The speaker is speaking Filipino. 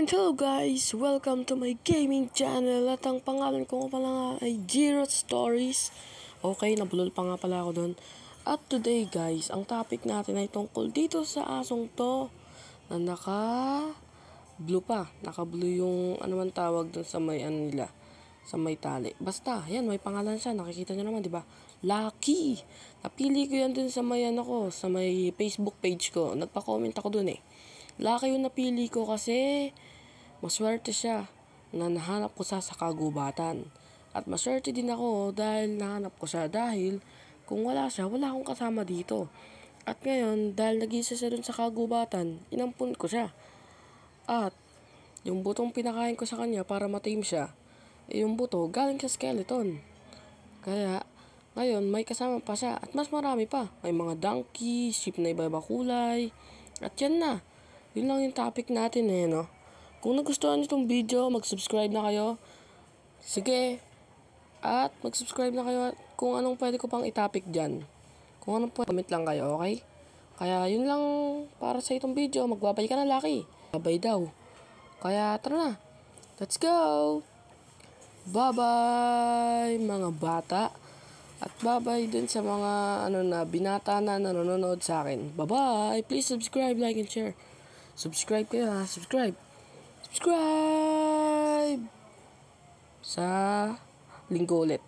And hello guys! Welcome to my gaming channel at ang pangalan ko pala nga ay Jiro Stories. Okay, nabulol pa nga pala ako doon. At today guys, ang topic natin ay tungkol dito sa asong to na naka-blue pa. Naka-blue yung ano man tawag doon sa may ano nila, sa may tali. Basta, yan, may pangalan siya. Nakikita nyo naman, di ba? Lucky! Napili ko yan dun sa may ano ko, sa may Facebook page ko. Nagpa-comment ako dun eh. Lucky yung napili ko kasi maswerte siya na nahanap ko sa kagubatan. At maswerte din ako dahil nahanap ko siya dahil kung wala siya, wala akong kasama dito. At ngayon, dahil nag-isa siya dun sa kagubatan, inampun ko siya. At yung butong pinakain ko sa kanya para matame siya, yung buto galing sa skeleton. Kaya ngayon may kasama pa siya at mas marami pa. May mga donkey, sheep na iba-iba kulay. At yan na. Yun lang yung topic natin eh, no? Kung nagustuhan nyo itong video, mag-subscribe na kayo. Sige. At mag-subscribe na kayo kung anong pwede ko pang i-topic dyan. Kung anong pwede, comment lang kayo, okay? Kaya yun lang para sa itong video. Magbabay ka na, Lucky. Babay daw. Kaya tara na. Let's go! Bye-bye mga bata. At bye-bye dun sa mga na binata na nanonood sa akin. Bye-bye. Please subscribe, like, and share. Subscribe kayo ha. Subscribe. Subscribe! Sa linggo ulit.